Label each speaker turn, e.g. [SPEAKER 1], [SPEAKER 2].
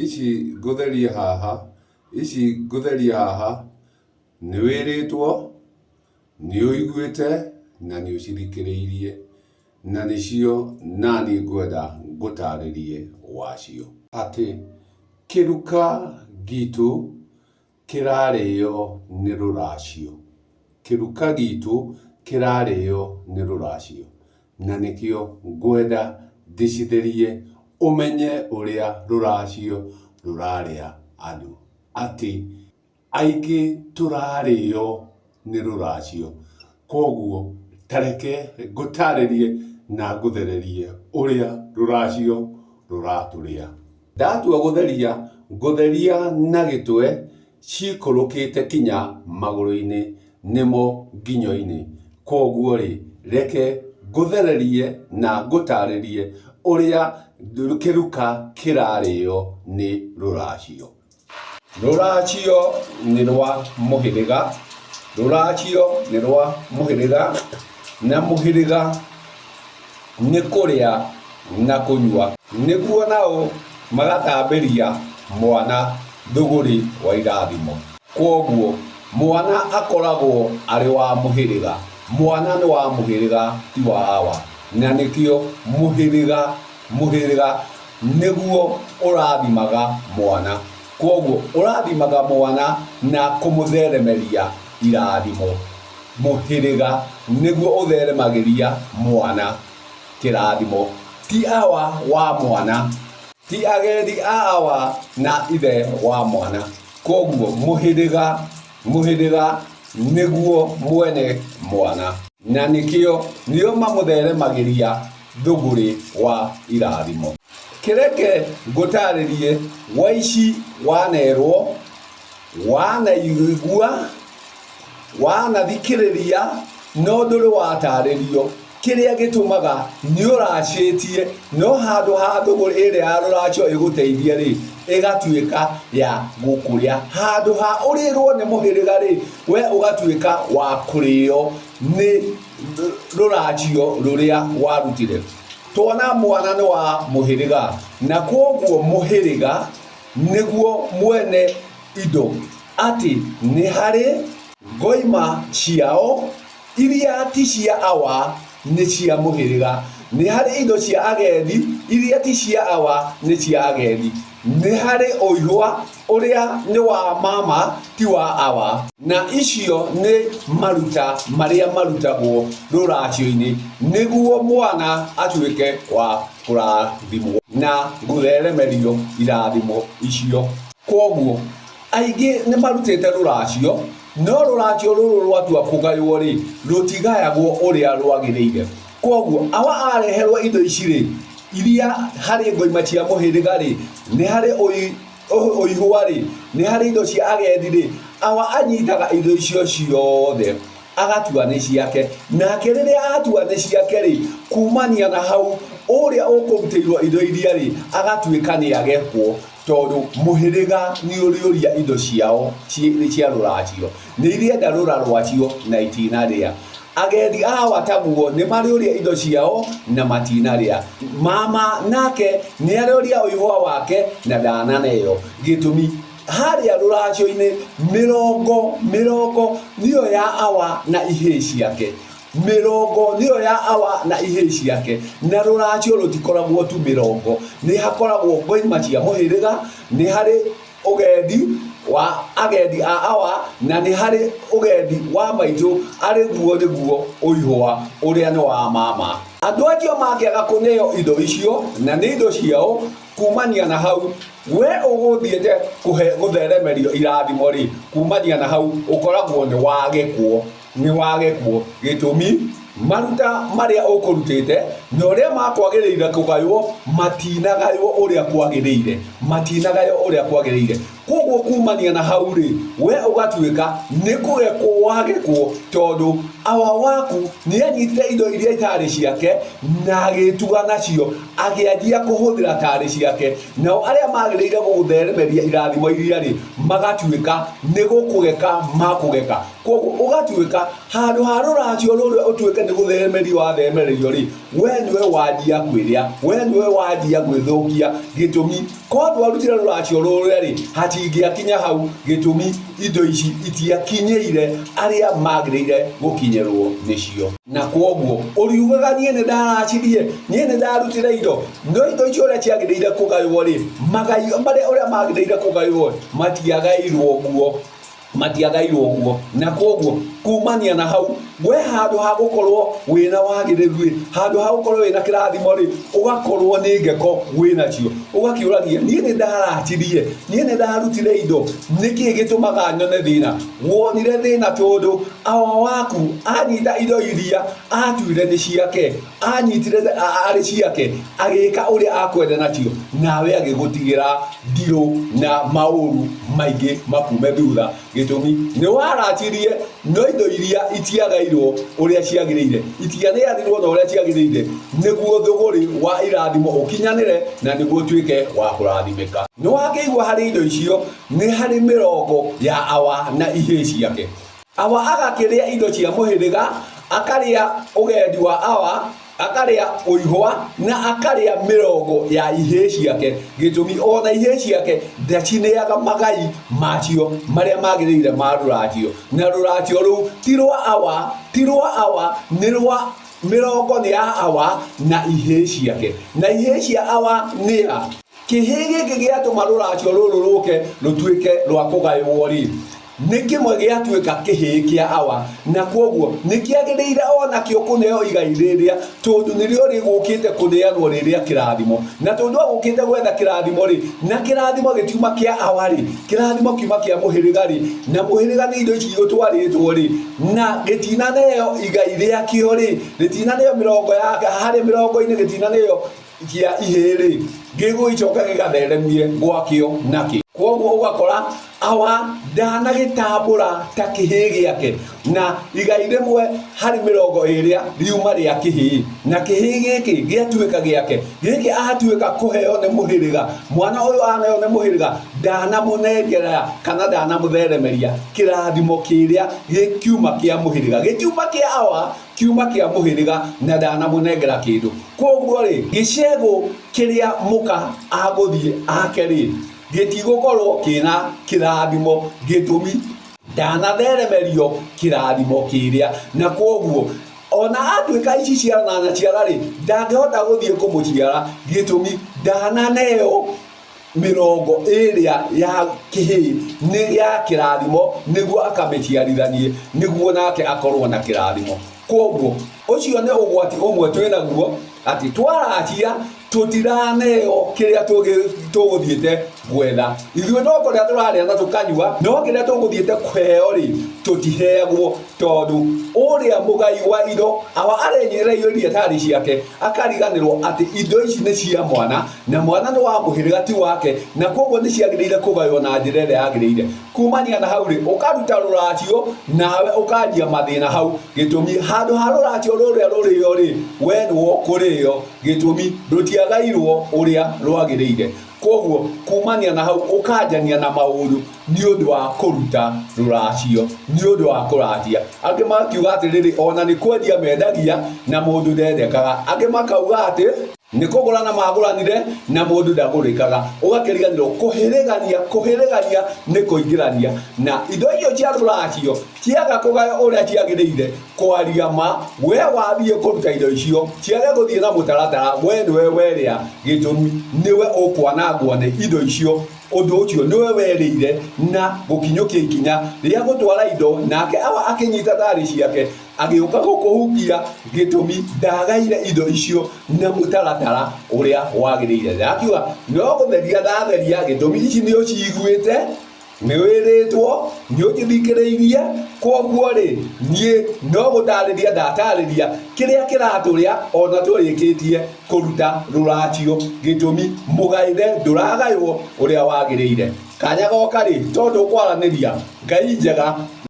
[SPEAKER 1] Ici ngũtheria haha nĩ wĩrĩtwo, nĩ ũiguĩte na nĩ ũcithikĩrĩirie, na nĩcio naniĩ ngwenda ngũtarĩrie wacio. Atĩ kĩruka gitũ kĩrarĩo nĩ rũracio. Kĩruka gitũ kĩrarĩo nĩ rũracio. Na nĩkĩo ngwenda ndicithĩrie ũmenye ũrĩa rũracio rũrarĩa andũ. Atĩ aingĩ tũrarĩo nĩ rũracio. Koguo ta reke ngũtarĩrie na ngũthererie ũrĩa rũracio rũratũrĩa. Ndatua gũtheria, ngũtheria na gĩtwe cikũrũkĩte kinya magũrũ-inĩ nĩmo nginyo-inĩ. Koguo rĩ, reke ngũthererie na ngũtarĩrie ũrĩa kĩruka kĩrarĩo nĩ rũracio. Rũracio nĩ rwa mũhĩrĩga, rũracio nĩ rwa mũhĩrĩga, na mũhĩrĩga nĩ kũrĩa na kũnyua. Nĩguo nao magatambĩria mwana thũgũrĩ wa irathimo. Koguo mwana akoragwo arĩ wa mũhĩrĩga. Mwana nĩ wa mũhĩrĩga ti wa hawa. Na nĩkĩo mũhĩrĩga nĩguo ũrathimaga mwana. Koguo ũrathimaga mwana na kũmũtheremeria irathimo. Mũhĩrĩga nĩguo ũtheremagĩria mwana kĩrathimo. Ti awa wa mwana, ti agendi a awa na ithe wa mwana. Koguo mũhĩrĩga nĩguo mwene mwana. Na nĩkĩo mamũtheremagĩria thũgũrĩ wa irathimo. Kĩreke ngũtarĩrie waici wanerwo, wanaigua, wanathikĩrĩria, no ndũrĩ watarĩrio kĩrĩa gĩtũmaga nĩ ũracĩtie, no handũ ha thũgũrĩ ĩrĩa ya rũracio ĩgũteithie rĩ, ĩgatuĩka ya gũkũrĩa. Handũ ha ũrĩrwo nĩ mũhĩrĩga rĩ, we ũgatuĩka wa kũrĩo nĩ rũracio rũrĩa warutire. Tuona mwana nĩ wa mũhĩrĩga, na koguo mũhĩrĩga nĩguo mwene indo. Atĩ nĩ harĩ ngoima ciao iria ti cia awa, nĩ cia mũhĩrĩga. Nĩ harĩ indo cia agendi iria ti cia awa, nĩ cia agendi. Nĩ harĩ ũihwa ũrĩa nĩ wa mama ti wa awa. Na icio nĩ maruta marĩa marutagwo rũracio-inĩ nĩguo mwana atuĩke wa kũrathimwo na gũtheremerio irathimo icio. Koguo aingĩ nĩ marutĩte rũracio, no rũracio rũrũ rwatua kũgaywo rĩ, rũtigayagwo ũrĩa rwagĩrĩire. Koguo awa areherwo indo ici rĩ, iria harĩ ngoima cia mũhĩrĩga rĩ, nĩ harĩ ũihwa rĩ, nĩ harĩ indo cia agendi rĩ, awa anyitaga indo icio ciothe agatua nĩ ciake. Nake rĩrĩa atua nĩ ciake rĩ, kumania na hau ũrĩa ũkũrutĩirwo indo iria rĩ, agatuĩka nĩ agekwo. Tondũ mũhĩrĩga nĩ ũrĩũria indo ciao cia rũracio, nĩ irĩenda rũra rwacio na itinarĩa. Agendi a awa taguo nĩ marĩũria indo ciao na matinarĩa. Mama nake nĩ arĩũria ũihwa wake na ndananeo. Gĩtũmi harĩa rũracio-inĩ mĩrongo nĩyo ya awa na ihĩĩ ciake. Mĩrongo nĩyo ya awa na ihĩĩ ciake. Na rũracio rũtikoragwo tu mĩrongo, nĩ hakoragwo ngoima cia mũhĩrĩga, nĩ harĩ ũgendi wa agendi a awa, na nĩ harĩ ũgendi wa maitũ arĩ guo nĩguo ũihwa ũrĩa nĩ wa mama. Andũ acio mangĩaga kũneo indo icio na nĩ indo ciao, kumania na hau we ũgũthiĩte gũtheremerio irathimo rĩ, kumania na hau ũkoragwo nĩ wagekwo. Gĩtũmi maruta marĩa ũkũrutĩte na ũrĩa makwagĩrĩire kũgaywo matinagaywo ũrĩa kwagĩrĩire. koguo kumania na hau ri we ugatuika ni kugekwo wagekwo tondu awa waku ni anyitire indo iria itari ciake na agituga nacio agianjia kuhuthira tari ciake nao aria magirire gugutheremeria irathimo iria ri magatuika ni gukugeka makugeka koguo ugatuika handu ha ruracio ruri utuike ni gutheremerio watheremerio ri we niwe wanjia kwiria we niwe wanjia gwithukia gitumi kondu arutire ruracio ruri ri hatingiakinya hau gitumi indo ici itiakinyeire aria magirire gukinyerwo nicio na koguo uriugaga nie ni ndaracirie nie ni ndarutire indo no indo icio uria ciagirire kugaywo ri magayo maria uria magirire kugaywo matiagairwo guo na koguo kumania na hau we handu ha gukorwo wina wagiriru handu ha gukorwo wina kirathimo ri ugakorwo ni ngeko wina cio ugakiuragia nie ni ndaratirie nie ni ndarutire indo niki gitumaga nyone thina wonire thina tondu awa waku anyita indo iria atuire ni ciake anyitire ari ciake agika uria akwenda nacio nawe agigutigira ndiru na mauru maingi makume thutha gitumi ni waratirie no indo iria itiagairwo uria ciagirire itiganeanirwo na uria ciagirire niguo thuguri wa irathimo ukinyanire na niguo tuike wa kurathimika no wakeigwa hari indo icio ni hari mirongo ya awa na ihe ciake awa agakiria indo cia muhiriga akaria ugendi wa awa akaria uihwa na akaria mirongo ya ihe ciake gitumi ona ihe ciake ndacineaga magai macio maria magirire maruracio na ruracio ru tirwa awa nirwa mirongo ni ya awa na ihe ciake na ihe cia awa nia kihigi gigiatuma ruracio ruru ruke rutuike rwa kugaywo ri nikimwe giatuika kihi kia awa na koguo nikiagirire ona kio kuneo igairiria tondu nirio rigukite kuneanwo riria kirathimo na tondu agukite gwetha kirathimo ri na kirathimo gitiuma kia awa ri kirathimo kiuma kia muhiriga ri na muhiriga ni indo ici gutwaritwo ri na gitinaneo igairia kio ri gitinaneo mirongo yake hari mirongo ine gitinaneo kia ihiri giguicoka gigatheremie gwakio naki koguo ugakora awa ndanagitambura ta kihi giake na igai rimwe hari mirongo iria riuma ria kihi na kihi giki giatuika giake giki ahatuika kuheo ni muhiriga mwana uyu aneo ni muhiriga ndanamunengera kana ndanamutheremeria kirathimo kiria gikiuma kia muhiriga gikiuma kia awa kiuma kia muhiriga na ndanamunengera kindu koguo ri gicego kiria muka aguthie ake ri gitigukorwo kina kirathimo gitumi ndanatheremerio kirathimo kiria na koguo ona atuika ici ciana na ciara ri ndangihota guthie kumuciara gitumi ndananeo mirongo iria ya kihi ni ya kirathimo niguo akamiciarithanie niguo nake akorwo na kirathimo koguo ucio ni ugwati umwe twina guo ati twaracia tutiraneo kiria tuguthiete gwetha ithuĩ no kũrĩa tũrarĩa na tũkanyua no kĩrĩa tũgũthiĩte kweo ri tũtiheagwo tondu ũrĩa mũgai wa indo awa arenyereire iria tari ciake akariganĩrwo atĩ indo ici nĩ cia mwana na mwana nĩ wa mũhĩrĩga ti wake na koguo nĩ ciagĩrĩire kũgaywo na njĩra ĩrĩa yagĩrĩire kumania na hau ri ũkaruta rũracio nawe ũkanjia mathĩna hau gĩtũmi handũ ha rũracio rũrĩa rũrĩo ri we nĩwo kũrĩo gĩtũmi rũtiagairwo ũrĩa rwagĩrĩire koguo kumania na hau ukanjania na mauru ni undu wa kuruta ruracio ni undu wa kuratia angi makiuga atiriri ona ni kwendia mendagia na mundu ndendekaga angi makauga ati ni kugurana maguranire na mundu ndagurikaga ugakiriganirwo kuhirigania ni kuingirania na indo iyo cia ruracio ciaga kugayo uria ciagiriire kwaria ma we wathie kuruta indo icio ciaga guthie na mutaratara we niwe weria gitumi niwe ukwanangwo ni indo icio undu ucio niwe werire na gukinyukia ikinya ria gutwara indo nake awa akinyita thari ciake agiuka gukuhukia gitumi ndagaire indo icio na mutaratara uria wagiriire akiuga no gutheria ndatheria gitumi ici ni uciguite ni wiritwo ni ukithikiriirie koguo ri nie no gutariria ndatariria kiria kiraturia ona turikitie kuruta ruracio gitumi mugaire nduragaywo uria wagiriire kanya goka rĩ tondu kwaranĩria ngai njega